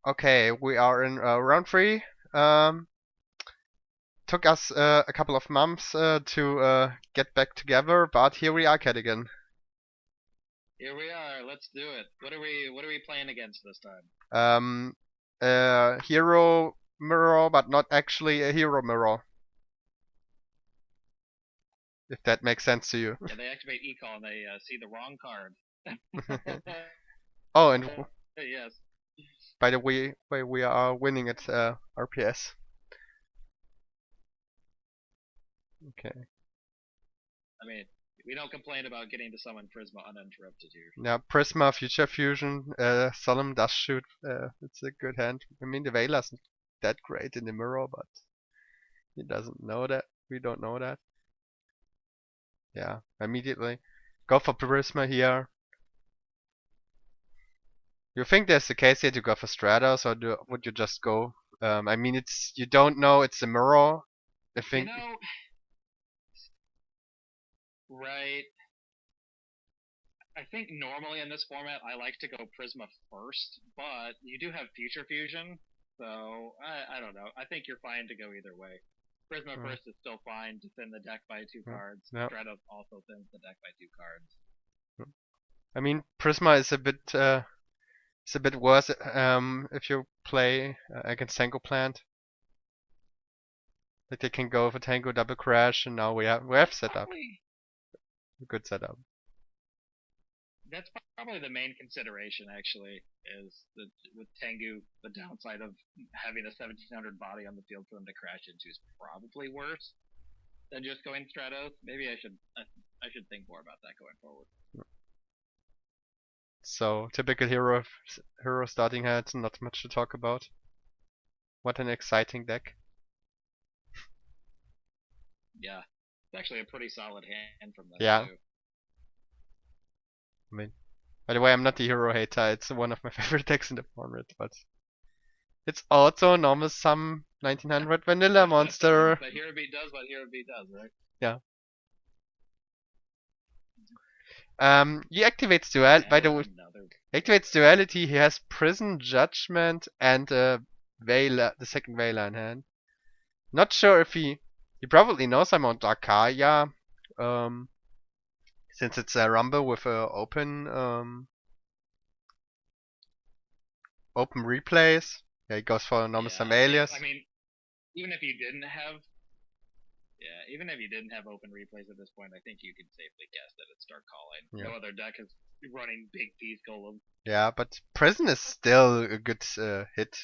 Okay, we are in round 3. Took us a couple of months to get back together, but here we are, Cadigan. Here we are. Let's do it. What are we playing against this time? Hero mirror, but not actually a hero mirror, if that makes sense to you. Yeah, they activate eCall and they see the wrong card. Oh, and Yes. by the way, we are winning at RPS. Okay. I mean, we don't complain about getting to summon Prisma uninterrupted here. Now, Prisma, Future Fusion, Solemn Dust Shoot, it's a good hand. I mean, the Veila's not that great in the mirror, but he doesn't know that. We don't know that. Yeah, immediately. Go for Prisma here. You think there's a case here to go for Stratos, or would you just go? I mean, you don't know it's a mirror. I You think. know, right. I think normally in this format I like to go Prisma first, but you do have Future Fusion, so I don't know. I think you're fine to go either way. Prisma first is still fine to thin the deck by 2 cards. Yeah. Stratos also thins the deck by 2 cards. I mean, Prisma is a bit worse if you play against Tango Plant. Like they can go for Tango double crash, and now we have set up a good setup. That's probably the main consideration, actually, is that with Tengu, the downside of having a 1700 body on the field for them to crash into is probably worse than just going Stratos. Maybe I should think more about that going forward. So typical hero starting hand, not much to talk about. What an exciting deck. Yeah, it's actually a pretty solid hand from them Yeah. too. I mean, by the way, I'm not the hero hater. It's one of my favorite decks in the format, but it's also normal some 1900 vanilla monster. But Hero Beat does what Hero Beat does, right? Yeah. He activates dual. By the way, activates duality. He has Prison Judgment and Veil, the second Veiler in hand. Not sure if he probably knows I'm on Darkaya. Since it's a rumble with a open replays. Yeah, he goes for normal sum alias. I mean, even if you didn't have even if you didn't have open replays at this point, I think you could safely guess that it's Dark Calling. Yeah. No other deck is running Big Peace Golem. Yeah, but Prison is still a good hit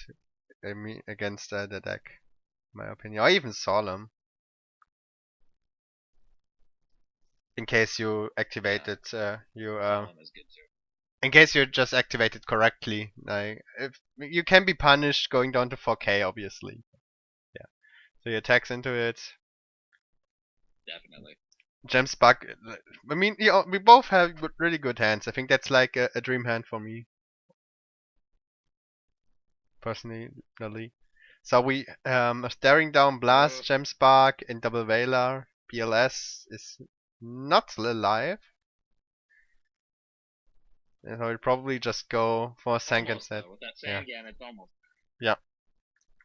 against the deck, in my opinion. Or even Solemn. In case you activate it, Solemn is good too. in case you just activate it correctly. Like, if you can be punished going down to 4K, obviously. Yeah. So he attacks into it. Definitely. Gems bug. I mean, we both have really good hands. I think that's like a dream hand for me, personally. So we are staring down Blast, Gem Spark, and Double Veiler. PLS is not alive. And so we'll probably just go for a Sangan set. With that Sangan, it's almost. Yeah.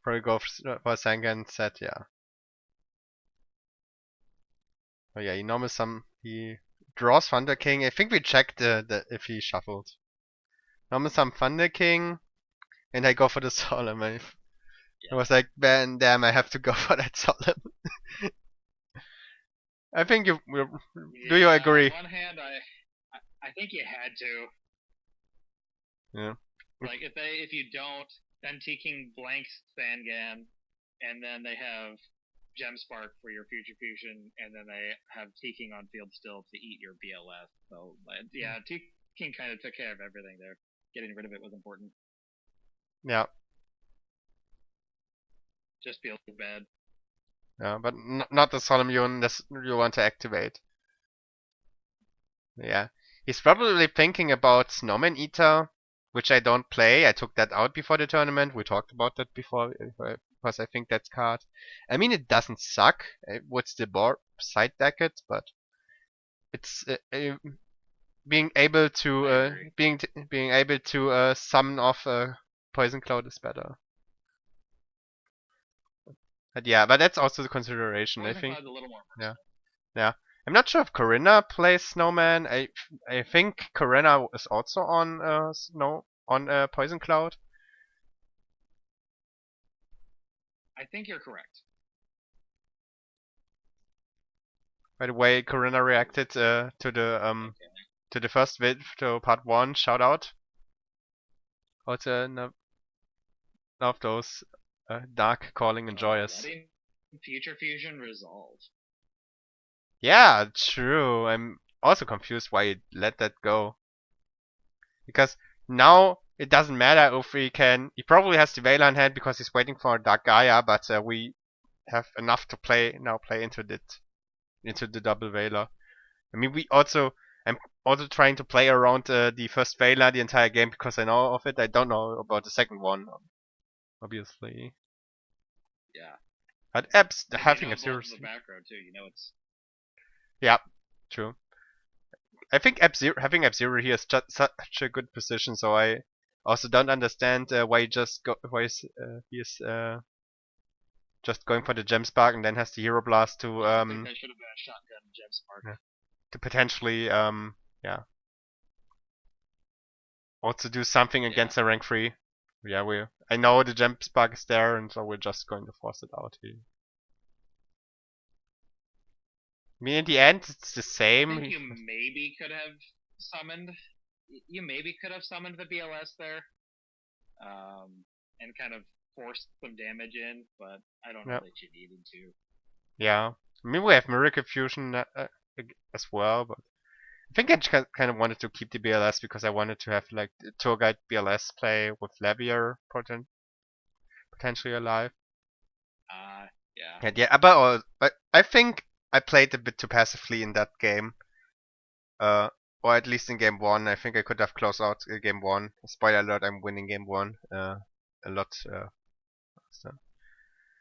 Probably go for a Sangan set, yeah. Oh yeah, he draws Thunder King. I think we checked if he shuffled. Normal sum Thunder King, and I go for the Solemn. I was like, man, damn, I have to go for that Solemn. I think do you agree? On one hand, I think you had to. Yeah. Like if you don't, then T-King blanks Sangan, and then they have Gem Spark for your Future Fusion, and then they have T-King on field still to eat your BLS. So yeah, T-King kind of took care of everything there. Getting rid of it was important. Yeah. Just feels bad. Yeah, but not the Solemn you want to activate. Yeah. He's probably thinking about Snowman Eater, which I don't play. I took that out before the tournament. We talked about that before, because I think that's card. I mean, it doesn't suck. What's the board side deck it, but it's being able to summon off Poison Cloud is better. But yeah, but that's also the consideration, I Poison think. Cloud's a little more Yeah. versatile. Yeah. I'm not sure if Corinna plays Snowman. I think Corinna is also on Poison Cloud. I think you're correct. By the way, Corinna reacted to the first vid to part 1. Shout out. Also, none of those dark calling and joyous. Letting Future Fusion resolve. Yeah, true. I'm also confused why he let that go. Because now it doesn't matter if we can. He probably has the Veiler in hand because he's waiting for Dark Gaia, but we have enough to play into the double Veiler. I mean, I'm also trying to play around the first Veiler the entire game because I know of it. I don't know about the second one, obviously. Yeah. But apps And having both F-Zero. the back row too. It's. Yeah, true. I think having F-Zero here is just such a good position, so I also don't understand why he's just going for the Gem Spark and then has the Hero Blast to I think that should have been a shotgun Gem Spark. Yeah. To potentially yeah also do something against the rank 3. Yeah, I know the Gem Spark is there, and so we're just going to force it out here. I mean, in the end, it's the same. I think you maybe could have summoned. You maybe could have summoned the BLS there, and kind of forced some damage in, but I don't know that you needed to. Yeah, I mean we have Miracle Fusion as well, but I think I kind of wanted to keep the BLS because I wanted to have like the tour guide BLS play with Levier potentially alive. Yeah. Yeah, but I think I played a bit too passively in that game. Or at least in game 1. I think I could have closed out game 1. Spoiler alert, I'm winning game 1. A lot.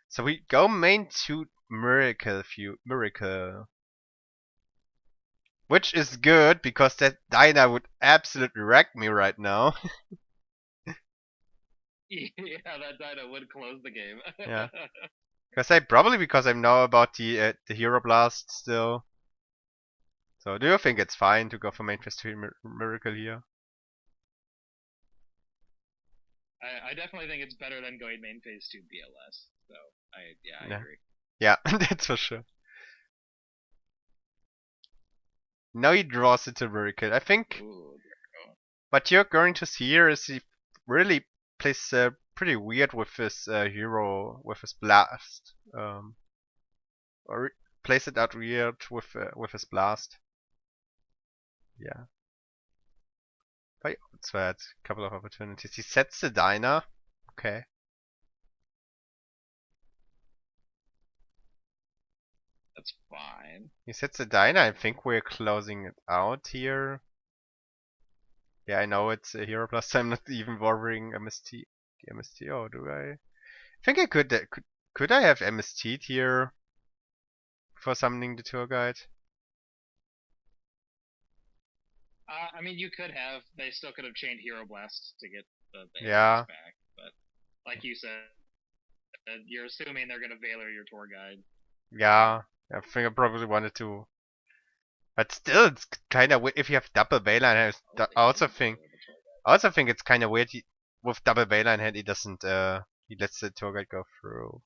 So we go main to Miracle. Which is good because that Dyna would absolutely wreck me right now. Yeah, that Dyna would close the game. Yeah. Because I know about the Hero Blast still. So do you think it's fine to go for main phase 2 Miracle here? I definitely think it's better than going main phase 2 BLS. So I agree. Yeah, that's for sure. Now he draws it to Miracle. I think Ooh, what you're going to see here is he really plays pretty weird with his hero, with his blast. Or plays it out weird with his blast. Yeah. But he also had a couple of opportunities. He sets the Dyna. Okay. that's fine. He sets the Dyna. I think we're closing it out here. Yeah, I know it's a Hero Blast. I'm not even bothering MST. The MST. Oh, do I? I think I could I have MST here for summoning the tour guide? I mean, you could have. They still could have chained Hero Blast to get the Yeah. back, but like you said, you're assuming they're gonna Valor your tour guide. Yeah. I think I probably wanted to. But still, it's kind of weird if you have double Veiler in hand. I also think it's kind of weird with double Veiler in hand. He doesn't. He lets the tour guide go through.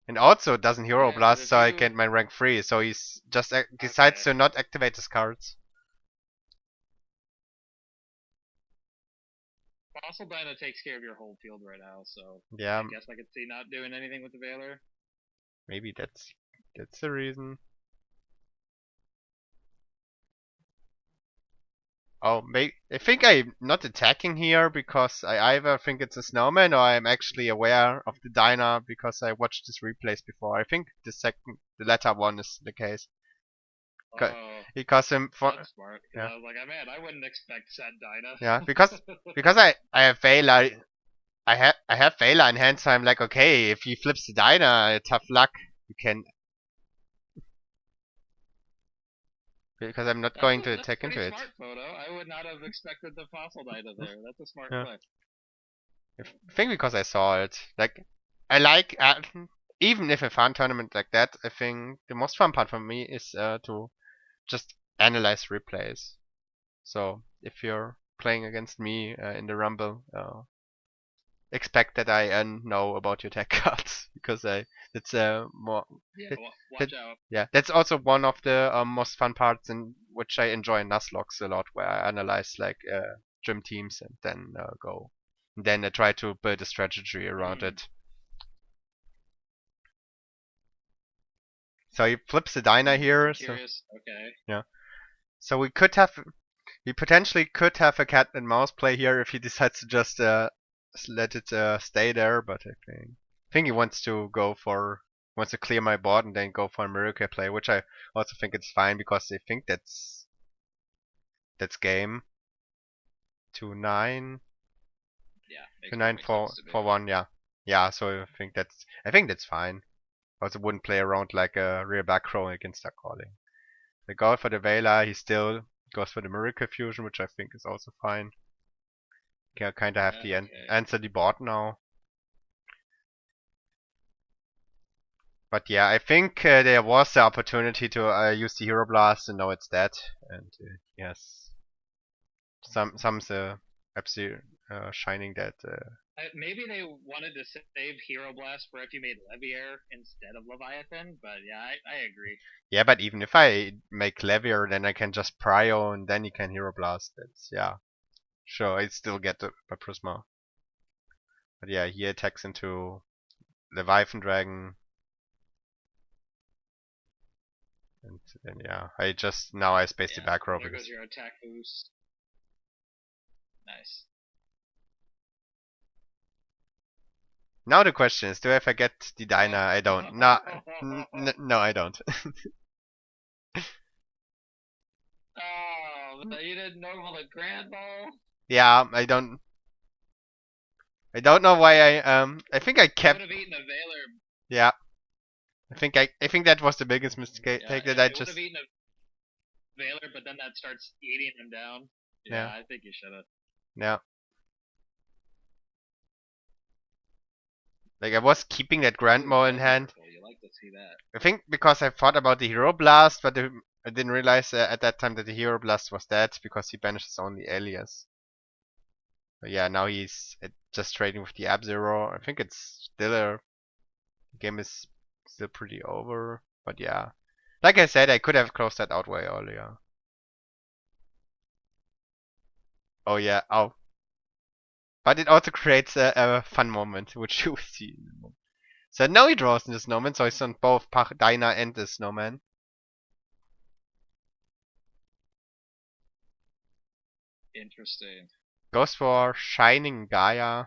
And also doesn't Hero Blast, so I get my rank 3. So he's just decides to not activate his cards. Fossil Dyna takes care of your whole field right now, so Yeah, I guess I could see not doing anything with the Valor. maybe that's the reason. Oh, I think I'm not attacking here because I either think it's a snowman or I'm actually aware of the Dyna because I watched this replays before. I think the latter one is the case. Oh, Because that's smart. Yeah. I was like, man, I wouldn't expect set Dyna. Yeah, because I have Veiler. I have Veiler in hand, so I'm like, okay, if he flips the Dyna, tough luck. You can because I'm not going to attack into it. That's a pretty smart photo. I would not have expected the Fossil Dyna there. That's a smart Yeah. play. I think because I saw it. Like, I like even if a fun tournament like that. I think the most fun part for me is to just analyze replays. So if you're playing against me in the Rumble, expect that I know about your tech cards because that's more Yeah, that, watch out. yeah, that's also one of the most fun parts in which I enjoy in Nuzlocke a lot, where I analyze like gym teams and then go. And then I try to build a strategy around it. So he flips the diner here. So Curious. Okay. yeah. So we potentially could have a cat and mouse play here if he decides to just let it stay there. But I think he wants to wants to clear my board and then go for a miracle play, which I also think it's fine because I think that's game 2-9. Yeah. 2-9 makes for sense to me. 1. Yeah. So I think that's fine. I also wouldn't play around like a rear back row against that calling. They go for the Vela. He still goes for the Miracle Fusion, which I think is also fine. Can kind of have the answer the board now. But yeah, I think there was the opportunity to use the Hero Blast, and now it's dead. And yes, some's absolutely shining that. Maybe they wanted to save Hero Blast for if you made Levier instead of Leviathan, but yeah, I agree. Yeah, but even if I make Levier, then I can just Prio, and then you can Hero Blast. Yeah, sure, I still get the Prisma. But yeah, he attacks into Leviathan Dragon. And then yeah, now I space the back row There because goes your attack boost. Nice. now the question is, do I forget the diner? I don't. No, no, I don't. Oh, you didn't normal the Grand Ball? Yeah, I don't. I don't know why I think I kept. Would have eaten a Valor. Yeah, I think that was the biggest mistake Yeah, that I it would just. have eaten a Valor, but then that starts eating him down. Yeah, Yeah, I think you should have. yeah. Like I was keeping that Grand Mole in hand. You like to see that. I think because I thought about the Hero Blast, but I didn't realize at that time that the Hero Blast was dead because he banishes only Alias. But yeah, now he's just trading with the Ab-Zero. I think it's still the game is still pretty over. But yeah, like I said, I could have closed that out way earlier. Oh yeah, oh. But it also creates a fun moment, which you will see in a moment. So now he draws in the snowman, so he's on both Dinah and the snowman. Interesting. Goes for Shining Gaia,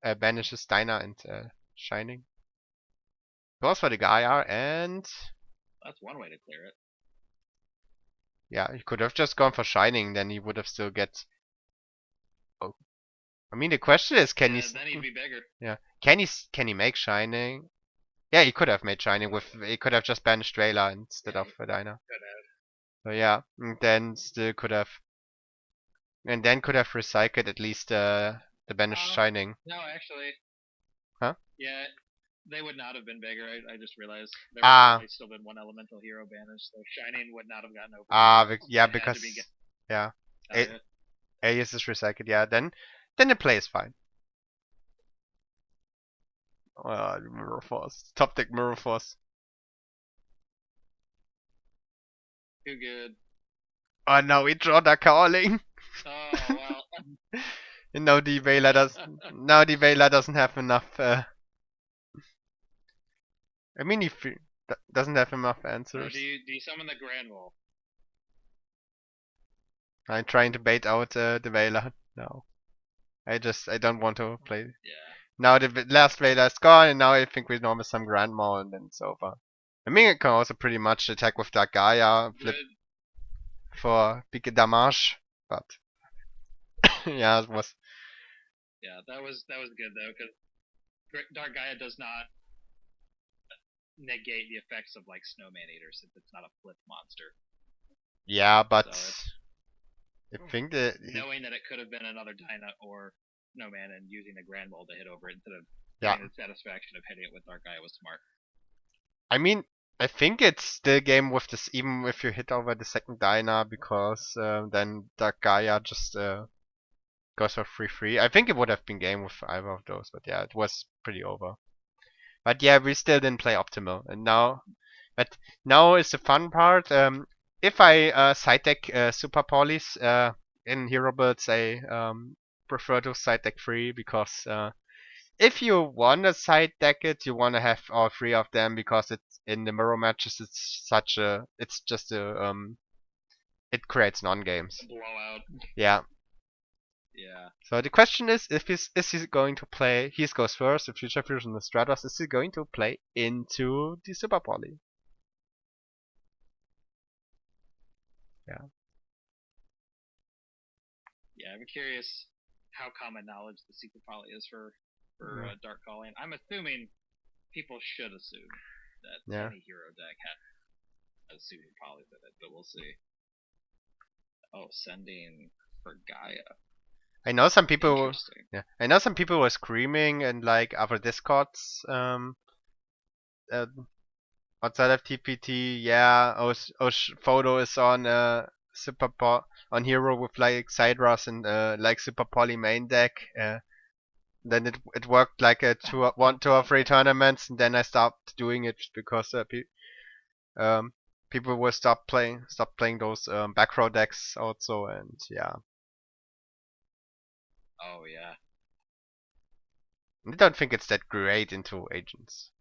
banishes Dinah and Shining. Goes for the Gaia and That's one way to clear it. yeah, he could have just gone for Shining, then he would have still get. Oh, I mean the question is, can he? Then he'd be bigger. Yeah, can he make Shining? Yeah, he could have made Shining with. He could have just banished Vela instead of Dinah. Could have. So yeah, and then still could have, and then could have recycled at least the banished Shining. No, actually. Huh? Yeah, they would not have been bigger. I just realized there would only still been one elemental hero banished, so Shining would not have gotten over. Yeah, because yeah, Alias is recycled. Yeah, then the play is fine. Mirror Force, top deck Mirror Force. Too good. Oh no, we draw the calling. Oh well. And now the Vela doesn't have enough. I mean, he doesn't have enough answers. Do you summon the Grand Wall? I'm trying to bait out the Vela. No, I don't want to play. Yeah. Now the last Vela is gone, and now I think we normal some Grand Maul, and then it's over. I mean, it can also pretty much attack with Dark Gaia, flip for big damage, but yeah, it was. Yeah, that was good though, because Dark Gaia does not negate the effects of like Snowman Eater since it's not a flip monster. Yeah, but I think that knowing that it could have been another Dyna or no mana and using the Grand Mold to hit over it instead of Yeah. getting the satisfaction of hitting it with Dark Gaia was smart. I mean, I think it's still game with this, even if you hit over the second Dyna, because then Dark Gaia just goes for 3/3. I think it would have been game with either of those, but yeah, it was pretty over. But yeah, we still didn't play optimal, and now is the fun part. If I side deck Super Polys in hero builds, I prefer to side deck 3 because if you wanna side deck it, you wanna have all 3 of them because it's in the mirror matches. It's just it creates non-games. Blowout. Yeah. Yeah. So the question is he going to play? He goes first. The Future Fusion, the Stratos. Is he going to play into the Super Poly? Yeah. Yeah, I'm curious how common knowledge the Super Poly is for Dark Calling. I'm assuming people should assume that any hero deck has Super Poly with it, but we'll see. Oh, sending for Gaia. I know some people. Yeah, I know some people were screaming in like other discords outside of TPT. Yeah, photo is on on hero with like Sidras and like Super Poly main deck. Then it worked like a two or three tournaments, and then I stopped doing it because people will stop playing those back row decks also, and yeah. Oh yeah. I don't think it's that great into agents.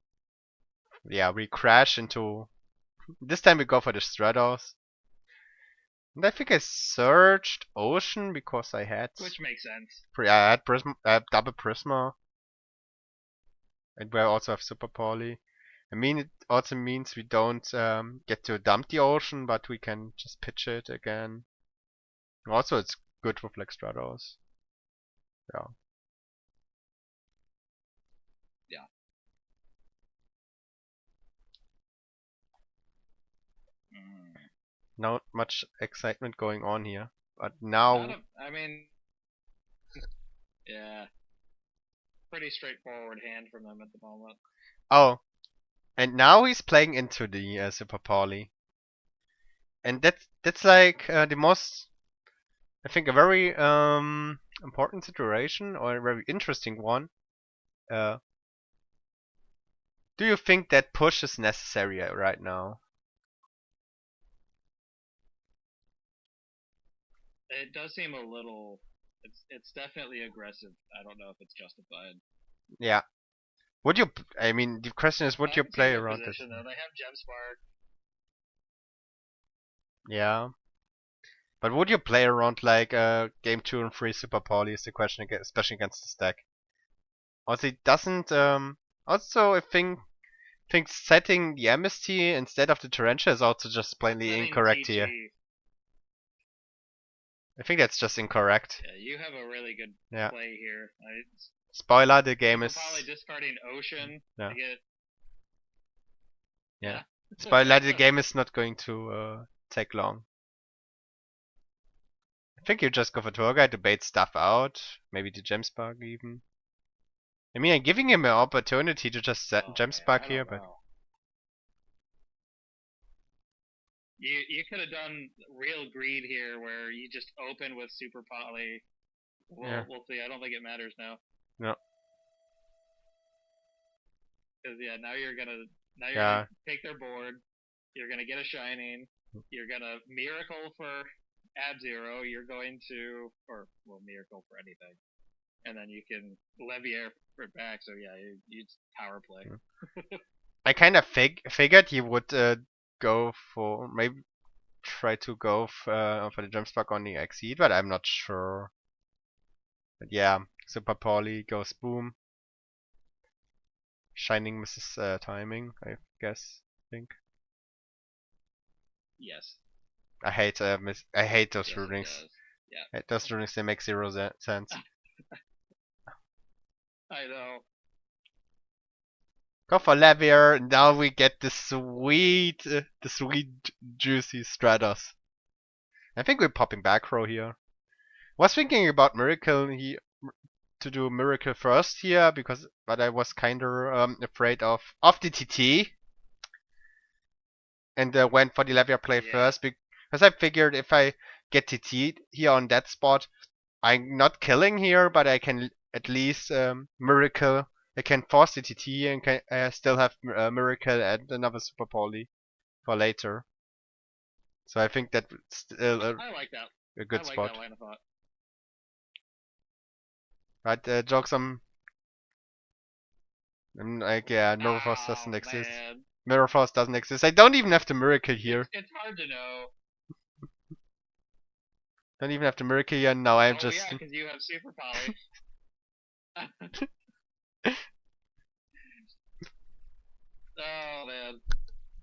Yeah, we crash into. This time we go for the Stratos. And I think I searched Ocean because I had. Which makes sense. I had double Prisma. And we also have Super Poly. I mean, it also means we don't get to dump the Ocean, but we can just pitch it again. Also, it's good with like Stratos. Yeah. Yeah. Not much excitement going on here, but now. I mean, yeah, pretty straightforward hand from them at the moment. Oh, and now he's playing into the Super Poly, and that's like the most, I think, a very important situation or a very interesting one. Uh, do you think that push is necessary right now? It does seem a little. It's definitely aggressive. I don't know if it's justified. Yeah. Would you? I mean, the question is, would you play around this? Though. They have Gemspark. Yeah. But would you play around like game 2 and 3 Super Poly is the question, especially against the stack. Also, it doesn't. Also, I think setting the Amnesty instead of the Torrential is also just plainly incorrect here. I think that's just incorrect. Yeah, you have a really good play here. Spoiler: the game is. Probably discarding Ocean to get. Yeah. Spoiler: the game is not going to take long. I think you just go for Torgai to bait stuff out, maybe the Gemspark even. I mean, I'm giving him an opportunity to just set Gemspark here, but. You could have done real greed here, where you just open with Super Poly. We'll see. I don't think it matters now. No. Because now you're gonna take their board. You're gonna get a Shining. You're gonna Miracle for Ab-Zero. You're going to, Miracle for anything, and then you can Leviair for it back. So yeah, you power play. I kind of figured he would go for, maybe try to go for the Gemspark on the Exceed, but I'm not sure. But yeah, Super Poly goes boom. Shining misses timing, I guess. Think. Yes. I hate those rulings. Yeah. Those rulings, they make zero sense. I know. Go for Levier. Now we get the sweet juicy Stratos. I think we're popping back row here. Was thinking about Miracle to to do Miracle first here but I was kinda afraid of the TT and went for the Levia play first because I figured if I get TT here on that spot, I'm not killing here, but I can at least Miracle. I can force the TT and can still have Miracle and another Super Poly for later. So I think that's still I like that. a good I like spot. that line of thought. But jokes on. I'm like, yeah, Mirror Force doesn't exist. Man. Mirror Force doesn't exist. I don't even have the Miracle here. It's hard to know. Don't even have the Miracle here. No, I'm Oh just. yeah, because you have Super Poly. Oh man,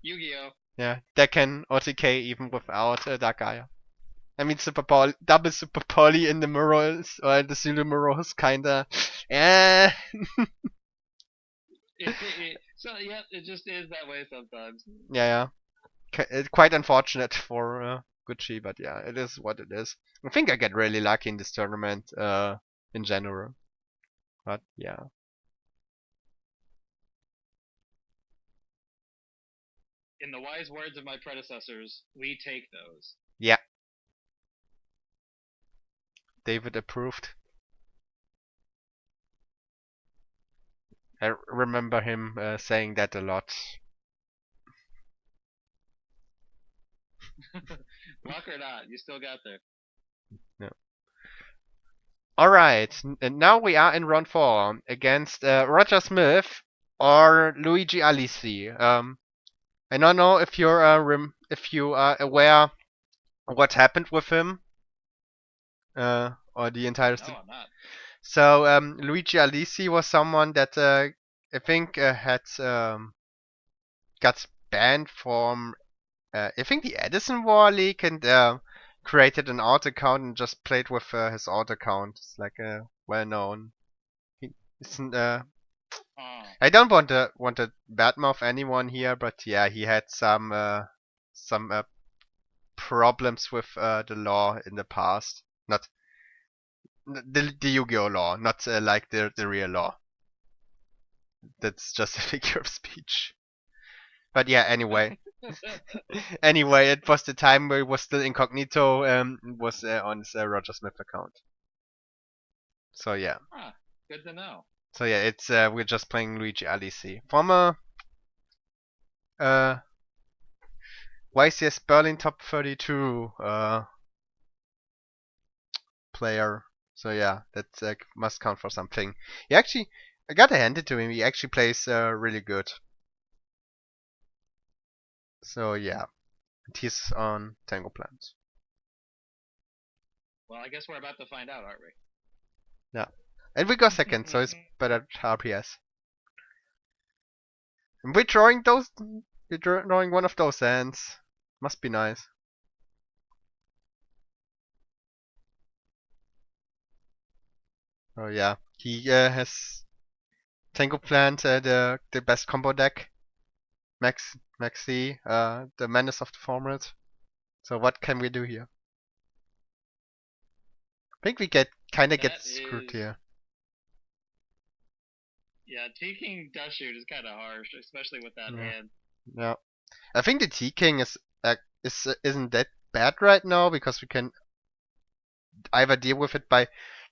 Yu-Gi-Oh. Yeah, Decken OTK even without Dark Gaia. I mean, Super Poly, double Super Poly in the mirrors or the Zulu mirrors, kinda. Eh. So yeah, it just is that way sometimes. Yeah. Quite unfortunate for Gucci, but yeah, it is what it is. I think I get really lucky in this tournament in general. But yeah. In the wise words of my predecessors, we take those. Yeah. David approved. I remember him saying that a lot. Luck or not, you still got there. Yeah. Alright, and now we are in round 4 against Roger Smith or Luigi Alisi. I don't know if you're if you are aware what happened with him or the entire. No, I'm not. So Luigi Alisi was someone that I think had got banned from I think the Edison War League and created an alt account and just played with his alt account. It's like well known. He isn't. I don't want to badmouth anyone here, but yeah, he had some problems with the law in the past. Not the Yu-Gi-Oh law, not like the real law. That's just a figure of speech. But yeah, anyway. Anyway, it was the time where he was still incognito, was on his Roger Smith account. So yeah. Good to know. So yeah, it's we're just playing Luigi Alisi. Former YCS Berlin top 32 player. So yeah, that must count for something. He actually, I gotta hand it to him. He actually plays really good. So yeah, and he's on Tango Plants. Well, I guess we're about to find out, aren't we? Yeah, and we got second, so it's better RPS. And we're drawing those. We're drawing one of those hands. Must be nice. Oh yeah, he has Tango Plant, the best combo deck. Maxi, the menace of the format. So what can we do here? I think we get screwed here. Yeah, taking Dust Shoot is kind of harsh, especially with that hand. Yeah, I think the T King isn't that bad right now because we can either deal with it by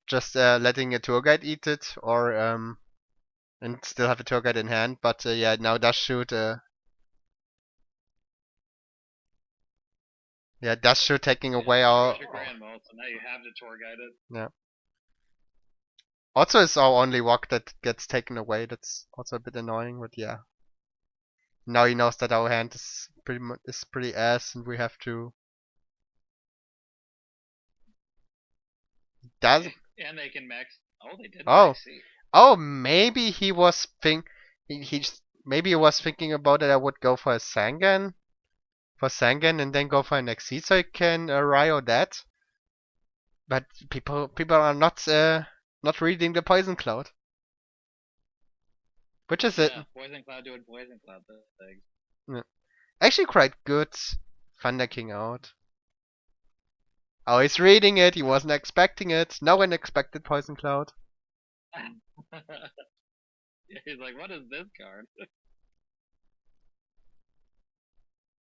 just letting a tour guide eat it or and still have a tour guide in hand. But yeah, now Dust Shoot. Yeah, Dust Shoot taking away our. Your grand mode, so now you have to tour guide it. Yeah. Also, it's our only walk that gets taken away. That's also a bit annoying, but yeah. Now he knows that our hand is pretty ass, and we have to. Does. And they can max. Oh, they did. Oh. Max C. Oh, maybe he was maybe he was thinking about that I would go for a Sangan, and then go for an Exceed so I can Ryo that. But people are not reading the Poison Cloud. Which is it? Poison Cloud doing Poison Cloud things. Yeah. Actually quite good. Thunder King out. Oh, he's reading it. He wasn't expecting it. No one expected Poison Cloud. He's like, what is this card?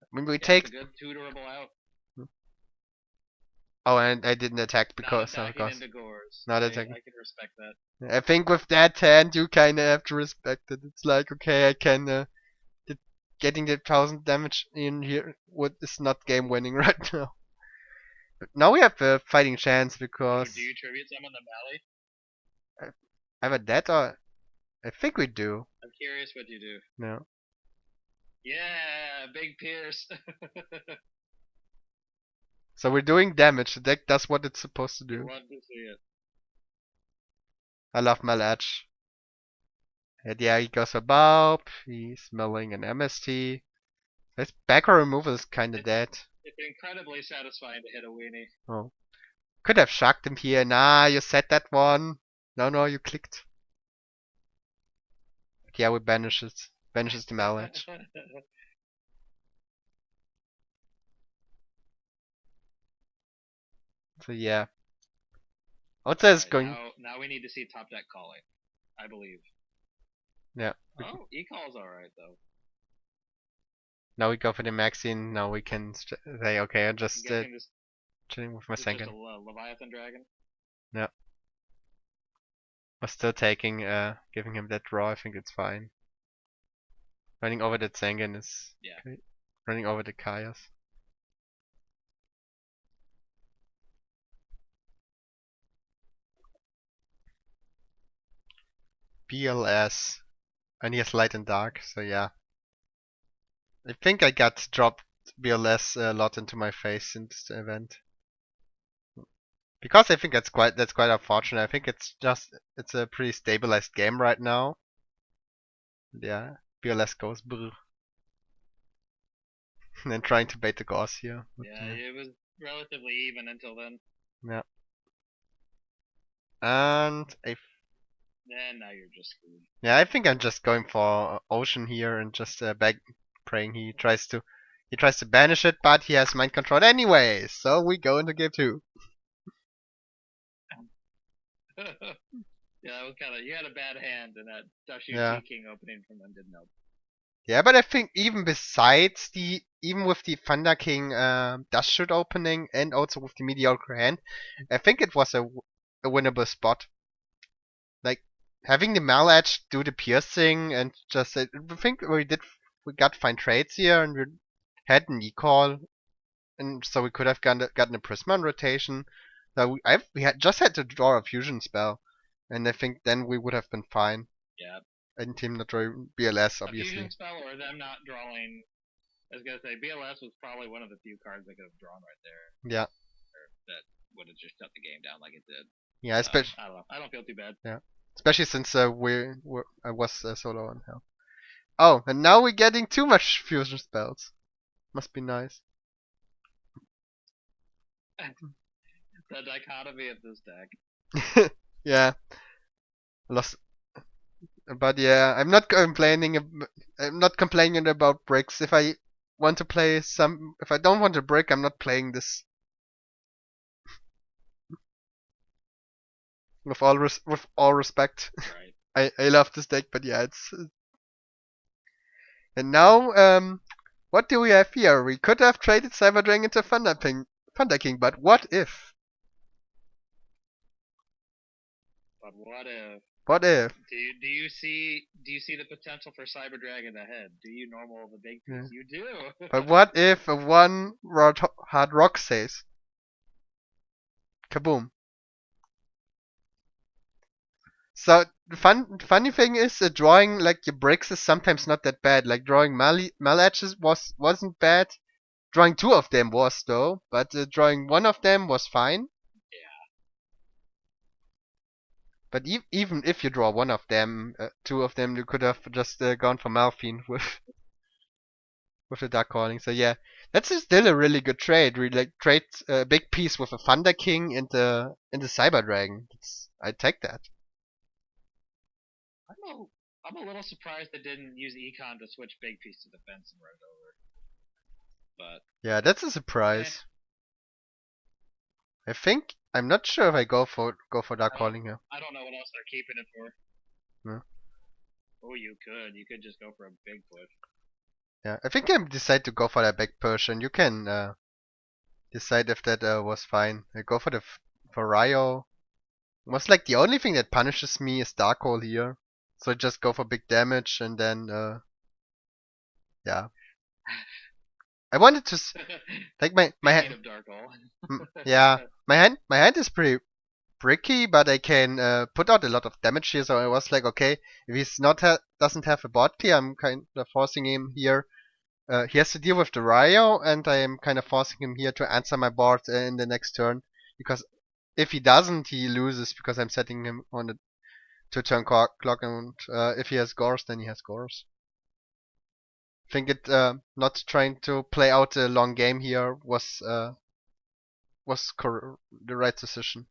I mean, we Yeah, it's take. a good tutorable out. Oh, and I didn't attack Not because attacking into Gores. not I attacking. can respect that. I think with that hand, you kinda have to respect it. It's like, okay, I can. Getting the 1,000 damage in here is not game winning right now. But now we have a fighting chance because Do you tribute summon the Valley? either that or I think we do. I'm curious what you do. No. Yeah, big Pierce. So we're doing damage. The deck does what it's supposed to You do. love to see it. I love Malach. And yeah, he goes for Bulb. He's milling an MST. His backer removal is kinda dead. It's incredibly satisfying to hit a weenie. Oh. Could have shocked him here. Nah, you said that one. No, you clicked. Yeah, we banishes the Malach. So yeah. Ota is Alright, going. now we need to see top deck calling. I believe. Yeah. Oh, E-call's alright though. Now we go for the Maxine. Now we can say, okay, I'm just I'm guessing this chilling with my is just a Sengen. Leviathan Dragon. Yeah. I'm still taking, giving him that draw. I think it's fine. Running over that Sengen is Yeah. okay. Running over the Kayas. BLS. And he has light and dark, so yeah. I think I got dropped BLS a lot into my face in this event. Because I think that's quite unfortunate. I think it's a pretty stabilized game right now. Yeah, BLS goes brr. And then trying to bait the Gauss here. But, Yeah, it was relatively even until then. yeah. And Then now you're just screwed. yeah, I think I'm just going for Ocean here and just back praying he tries to banish it, but he has mind control anyway. So we go into game 2. Yeah, that was kind of, you had a bad hand, and that Yeah. Fotoshooti King opening from them didn't help. Yeah, but I think even with the Thunder King Dust Shoot opening and also with the mediocre hand, I think it was a winnable spot. Like having the Malach do the piercing and just I think we got fine trades here and we had an e-call and so we could have gotten a Prisma on rotation. So we had to draw a fusion spell, and I think then we would have been fine. Yeah. And team not drawing BLS A obviously. fusion spell or them not drawing. I was gonna say BLS was probably one of the few cards they could have drawn right there. Yeah. That would have just shut the game down like it did. Yeah, especially. I don't know. I don't feel too bad. Yeah. Especially since I was solo on hell. Oh, and now we're getting too much fusion spells. Must be nice. The dichotomy of this deck. Yeah. Lost. But yeah, I'm not complaining. I'm not complaining about bricks. If I want to play if I don't want a brick, I'm not playing this. With all respect, Right. I love this deck, but yeah, it's. And now, what do we have here? We could have traded Cyberdragon into Thunder King, but what if? But what if? What if? Do you see the potential for Cyber Dragon ahead? Do you normal the big piece? Yeah. You do. But what if a one hard rock says? Kaboom. So the funny thing is, drawing like your bricks is sometimes not that bad. Like drawing Malaches wasn't bad. Drawing two of them was though, but drawing one of them was fine. Yeah. But even if you draw one of them, two of them, you could have just gone for Malphine with the Dark Calling. So yeah, that's still a really good trade. Really like trade a big piece with a Thunder King and the Cyber Dragon. I'd take that. I'm a little surprised they didn't use Econ to switch big piece to defense and run it over. But yeah, that's a surprise. I think I'm not sure if I go for Dark Calling here. I don't know what else they're keeping it for. Yeah. Oh, you could. You could just go for a big push. Yeah, I think I decide to go for that back push, and you can decide if that was fine. I go for the for Ryo. Was like the only thing that punishes me is Dark Hole here, so I just go for big damage, and then yeah. I wanted to like my hand. Of Dark Hole. Yeah, my hand is pretty bricky, but I can put out a lot of damage here. So I was like, okay, if he's not doesn't have a bot clear, I'm kind of forcing him here. He has to deal with the Ryo, and I am kind of forcing him here to answer my board in the next turn. Because if he doesn't, he loses because I'm setting him on the 2 turn clock, and if he has Gores, then he has Gores. I think it not trying to play out a long game here was the right decision.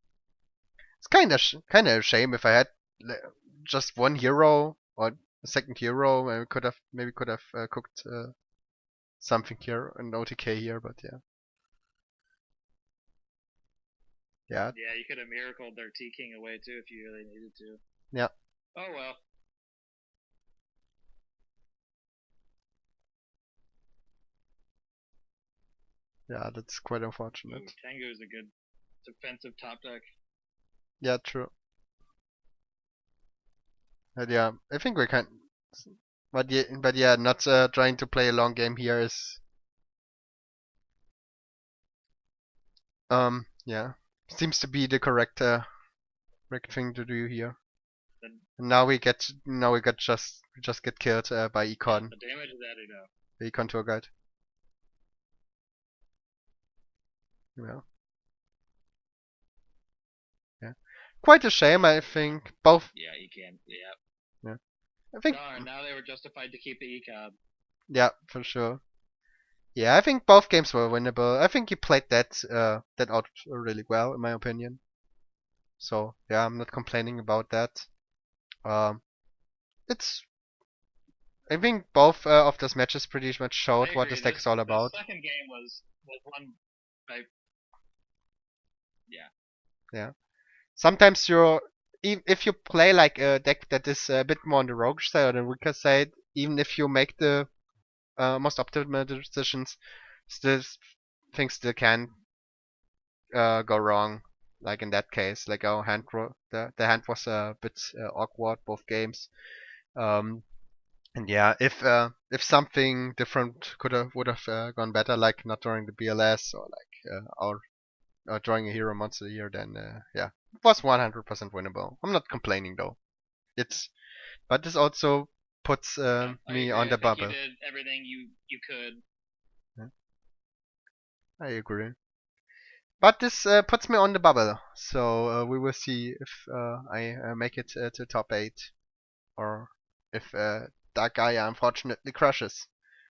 It's kind of a shame if I had just one hero or a second hero. I could have cooked something here, an OTK here, but yeah. Yeah. Yeah, you could have miracled their T King away too if you really needed to. Yeah. Oh well. Yeah, that's quite unfortunate. Ooh, Tengu is a good defensive top deck. Yeah, true. But yeah, I think we can. But yeah, not trying to play a long game here is yeah, seems to be the correct thing to do here. And now we get just get killed by Econ. The damage is added up. The Econ tour guide. Yeah. Yeah. Quite a shame, I think. Both. Yeah, you can. Yeah. Yeah. I think. Darn, now they were justified to keep the ECOB. Yeah, for sure. Yeah, I think both games were winnable. I think he played that out really well, in my opinion. So yeah, I'm not complaining about that. Um, it's I think both of those matches pretty much showed what this deck is all about. The second game was one. Yeah. Yeah. Sometimes if you play like a deck that is a bit more on the roguish side or the weaker side, even if you make the most optimal decisions, still things still can go wrong. Like in that case, like our the hand was a bit awkward both games. Um, and yeah, if something different would have gone better, like not drawing the BLS or like our drawing a hero monster here, then yeah, it was 100% winnable. I'm not complaining though. But this also puts me on the bubble. You did everything you could. Yeah, I agree. But this puts me on the bubble, so we will see if I make it to top 8 or if that guy unfortunately crashes.